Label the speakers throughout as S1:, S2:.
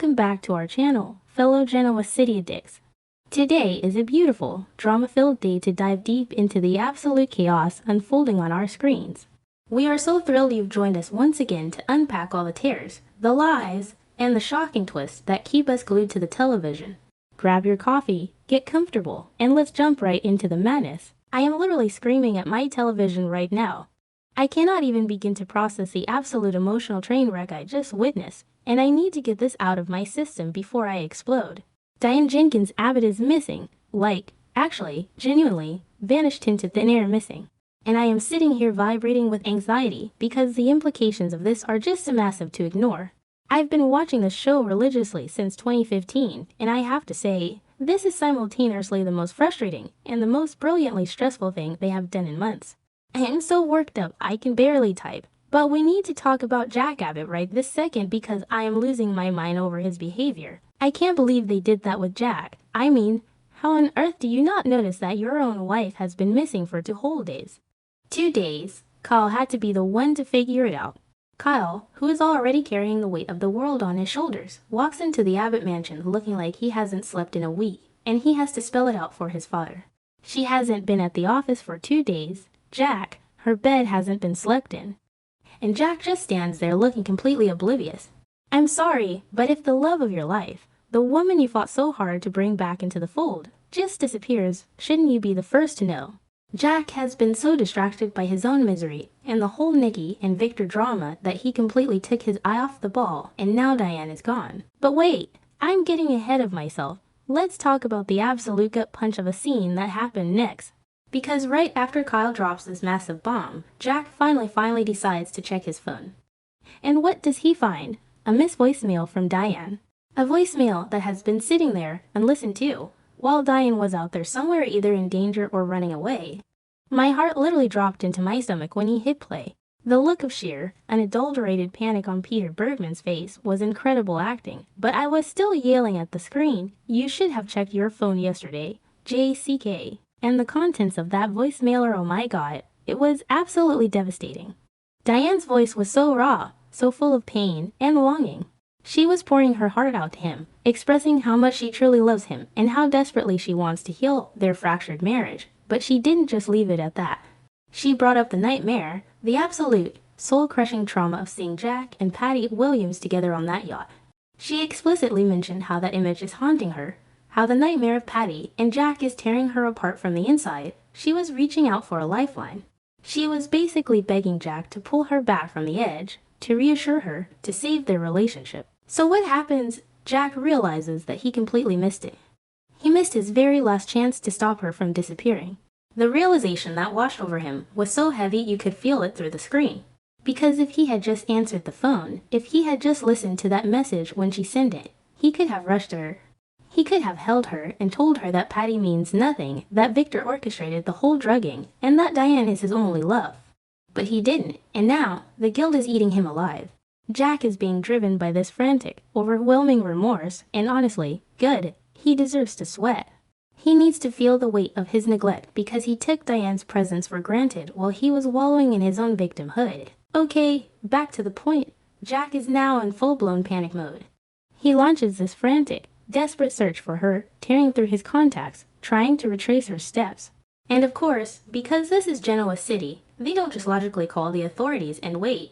S1: welcome back to our channel, fellow Genoa City addicts. Today is a beautiful, drama-filled day to dive deep into the absolute chaos unfolding on our screens. We are so thrilled you've joined us once again to unpack all the tears, the lies, and the shocking twists that keep us glued to the television. Grab your coffee, get comfortable, and let's jump right into the madness. I am literally screaming at my television right now. I cannot even begin to process the absolute emotional train wreck I just witnessed, and I need to get this out of my system before I explode. Diane Jenkins Abbott is missing, actually, genuinely, vanished into thin air missing. And I am sitting here vibrating with anxiety because the implications of this are just too massive to ignore. I've been watching the show religiously since 2015, and I have to say, this is simultaneously the most frustrating and the most brilliantly stressful thing they have done in months. I am so worked up I can barely type, but we need to talk about Jack Abbott right this second because I am losing my mind over his behavior. I can't believe they did that with Jack. I mean, how on earth do you not notice that your own wife has been missing for 2 whole days? 2 days. Kyle had to be the one to figure it out. Kyle, who is already carrying the weight of the world on his shoulders, walks into the Abbott mansion looking like he hasn't slept in a week, and he has to spell it out for his father. She hasn't been at the office for 2 days. Jack, her bed hasn't been slept in. And Jack just stands there looking completely oblivious. I'm sorry, but if the love of your life, the woman you fought so hard to bring back into the fold, just disappears, shouldn't you be the first to know? Jack has been so distracted by his own misery and the whole Nikki and Victor drama that he completely took his eye off the ball, and now Diane is gone. But wait, I'm getting ahead of myself. Let's talk about the absolute gut punch of a scene that happened next. Because right after Kyle drops this massive bomb, Jack finally decides to check his phone. And what does he find? A missed voicemail from Diane. A voicemail that has been sitting there unlistened to, while Diane was out there somewhere either in danger or running away. My heart literally dropped into my stomach when he hit play. The look of sheer, unadulterated panic on Peter Bergman's face was incredible acting, but I was still yelling at the screen, "You should have checked your phone yesterday, JCK." And the contents of that voicemailer, oh my god, it was absolutely devastating. Diane's voice was so raw, so full of pain and longing. She was pouring her heart out to him, expressing how much she truly loves him and how desperately she wants to heal their fractured marriage. But she didn't just leave it at that. She brought up the nightmare, the absolute, soul-crushing trauma of seeing Jack and Patty Williams together on that yacht. She explicitly mentioned how that image is haunting her, how the nightmare of Patty and Jack is tearing her apart from the inside. She was reaching out for a lifeline. She was basically begging Jack to pull her back from the edge, to reassure her, to save their relationship. So what happens? Jack realizes that he completely missed it. He missed his very last chance to stop her from disappearing. The realization that washed over him was so heavy you could feel it through the screen. Because if he had just answered the phone, if he had just listened to that message when she sent it, he could have rushed her. He could have held her and told her that Patty means nothing, that Victor orchestrated the whole drugging, and that Diane is his only love. But he didn't, and now, the guilt is eating him alive. Jack is being driven by this frantic, overwhelming remorse, and honestly, good, he deserves to sweat. He needs to feel the weight of his neglect because he took Diane's presence for granted while he was wallowing in his own victimhood. Okay, back to the point. Jack is now in full-blown panic mode. He launches this frantic, desperate search for her, tearing through his contacts, trying to retrace her steps. And of course, because this is Genoa City, they don't just logically call the authorities and wait.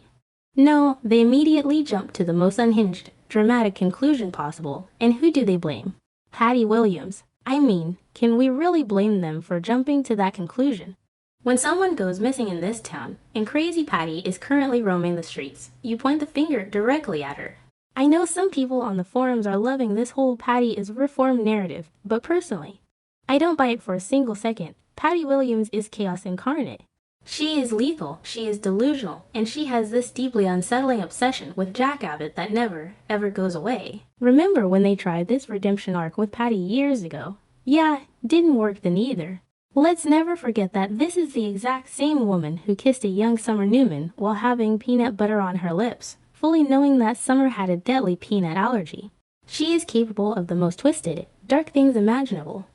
S1: No, they immediately jump to the most unhinged, dramatic conclusion possible, and who do they blame? Patty Williams. I mean, can we really blame them for jumping to that conclusion? When someone goes missing in this town, and Crazy Patty is currently roaming the streets, you point the finger directly at her. I know some people on the forums are loving this whole Patty is reformed narrative, but personally, I don't buy it for a single second. Patty Williams is chaos incarnate. She is lethal, she is delusional, and she has this deeply unsettling obsession with Jack Abbott that never, ever goes away. Remember when they tried this redemption arc with Patty years ago? Yeah, didn't work then either. Let's never forget that this is the exact same woman who kissed a young Summer Newman while having peanut butter on her lips, fully knowing that Summer had a deadly peanut allergy. She is capable of the most twisted, dark things imaginable.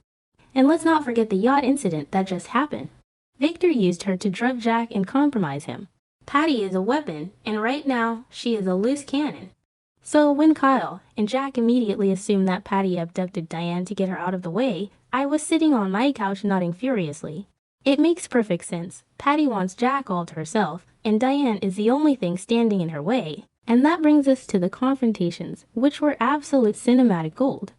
S1: And let's not forget the yacht incident that just happened. Victor used her to drug Jack and compromise him. Patty is a weapon, and right now, she is a loose cannon. So when Kyle and Jack immediately assumed that Patty abducted Diane to get her out of the way, I was sitting on my couch nodding furiously. It makes perfect sense. Patty wants Jack all to herself, and Diane is the only thing standing in her way. And that brings us to the confrontations, which were absolute cinematic gold.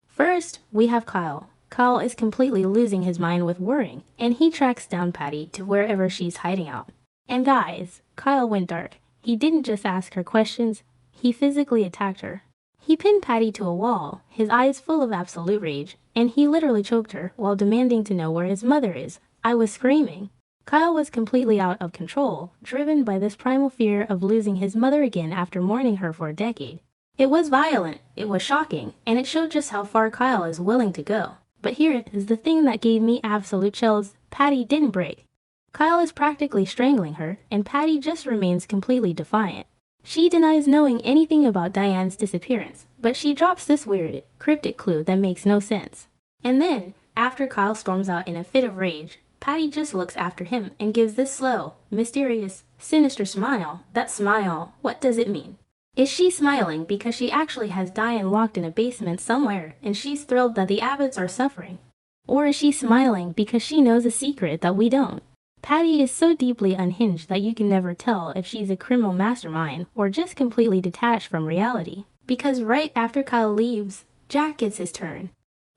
S1: First, we have Kyle. Kyle is completely losing his mind with worrying, and he tracks down Patty to wherever she's hiding out. And guys, Kyle went dark. He didn't just ask her questions, he physically attacked her. He pinned Patty to a wall, his eyes full of absolute rage, and he literally choked her while demanding to know where his mother is. I was screaming. Kyle was completely out of control, driven by this primal fear of losing his mother again after mourning her for a decade. It was violent, it was shocking, and it showed just how far Kyle is willing to go. But here is the thing that gave me absolute chills. Patty didn't break. Kyle is practically strangling her, and Patty just remains completely defiant. She denies knowing anything about Diane's disappearance, but she drops this weird, cryptic clue that makes no sense. And then, after Kyle storms out in a fit of rage, Patty just looks after him and gives this slow, mysterious, sinister smile. That smile, what does it mean? Is she smiling because she actually has Diane locked in a basement somewhere and she's thrilled that the Abbotts are suffering? Or is she smiling because she knows a secret that we don't? Patty is so deeply unhinged that you can never tell if she's a criminal mastermind or just completely detached from reality. Because right after Kyle leaves, Jack gets his turn.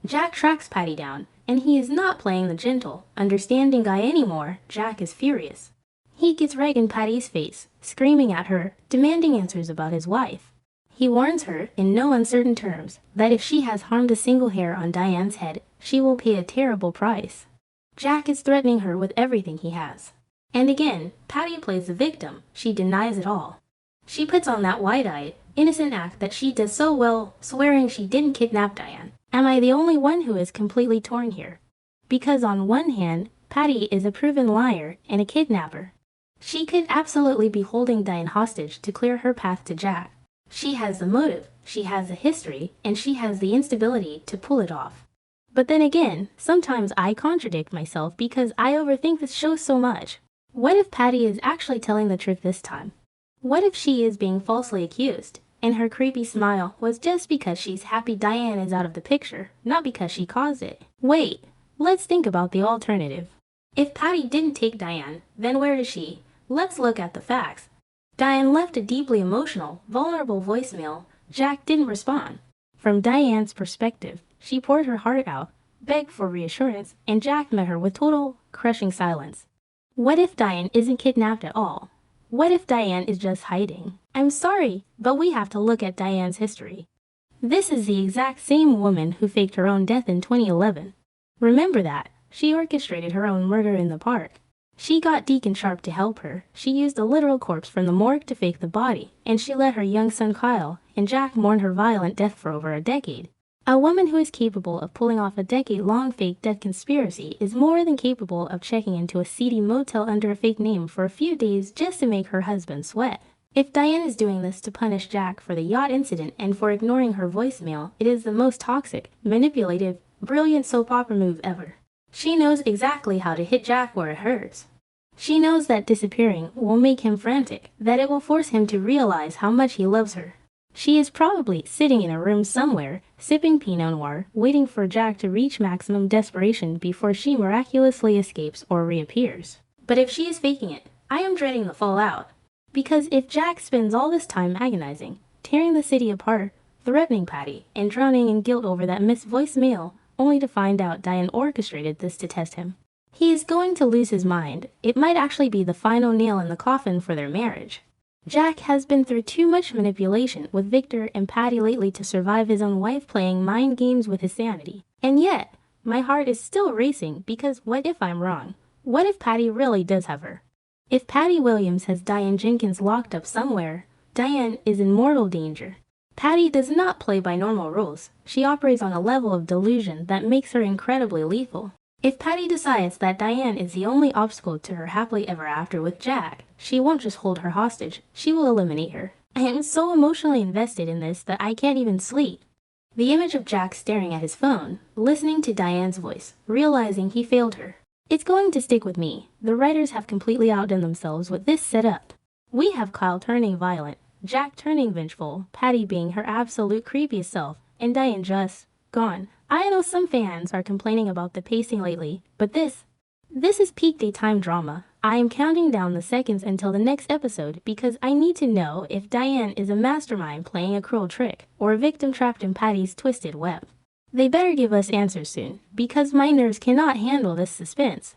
S1: Jack tracks Patty down, and he is not playing the gentle, understanding guy anymore. Jack is furious. He gets right in Patty's face, screaming at her, demanding answers about his wife. He warns her, in no uncertain terms, that if she has harmed a single hair on Diane's head, she will pay a terrible price. Jack is threatening her with everything he has. And again, Patty plays the victim. She denies it all. She puts on that wide-eyed, innocent act that she does so well, swearing she didn't kidnap Diane. Am I the only one who is completely torn here? Because on one hand, Patty is a proven liar and a kidnapper. She could absolutely be holding Diane hostage to clear her path to Jack. She has the motive, she has the history, and she has the instability to pull it off. But then again, sometimes I contradict myself because I overthink this show so much. What if Patty is actually telling the truth this time? What if she is being falsely accused, and her creepy smile was just because she's happy Diane is out of the picture, not because she caused it? Wait, let's think about the alternative. If Patty didn't take Diane, then where is she? Let's look at the facts. Diane left a deeply emotional, vulnerable voicemail. Jack didn't respond. From Diane's perspective, she poured her heart out, begged for reassurance, and Jack met her with total, crushing silence. What if Diane isn't kidnapped at all? What if Diane is just hiding? I'm sorry, but we have to look at Diane's history. This is the exact same woman who faked her own death in 2011. Remember that. She orchestrated her own murder in the park. She got Deacon Sharp to help her. She used a literal corpse from the morgue to fake the body, and she let her young son Kyle and Jack mourn her violent death for over a decade. A woman who is capable of pulling off a decade-long fake death conspiracy is more than capable of checking into a seedy motel under a fake name for a few days just to make her husband sweat. If Diane is doing this to punish Jack for the yacht incident and for ignoring her voicemail, it is the most toxic, manipulative, brilliant soap opera move ever. She knows exactly how to hit Jack where it hurts. She knows that disappearing will make him frantic, that it will force him to realize how much he loves her. She is probably sitting in a room somewhere, sipping Pinot Noir, waiting for Jack to reach maximum desperation before she miraculously escapes or reappears. But if she is faking it, I am dreading the fallout. Because if Jack spends all this time agonizing, tearing the city apart, threatening Patty, and drowning in guilt over that missed voicemail, only to find out Diane orchestrated this to test him, he is going to lose his mind. It might actually be the final nail in the coffin for their marriage. Jack has been through too much manipulation with Victor and Patty lately to survive his own wife playing mind games with his sanity. And yet, my heart is still racing because what if I'm wrong? What if Patty really does have her? If Patty Williams has Diane Jenkins locked up somewhere, Diane is in mortal danger. Patty does not play by normal rules. She operates on a level of delusion that makes her incredibly lethal. If Patty decides that Diane is the only obstacle to her happily ever after with Jack, she won't just hold her hostage, she will eliminate her. I am so emotionally invested in this that I can't even sleep. The image of Jack staring at his phone, listening to Diane's voice, realizing he failed her. It's going to stick with me. The writers have completely outdone themselves with this setup. We have Kyle turning violent, Jack turning vengeful, Patty being her absolute creepiest self, and Diane just gone. I know some fans are complaining about the pacing lately, but this is peak daytime drama. I am counting down the seconds until the next episode because I need to know if Diane is a mastermind playing a cruel trick or a victim trapped in Patty's twisted web. They better give us answers soon, because my nerves cannot handle this suspense.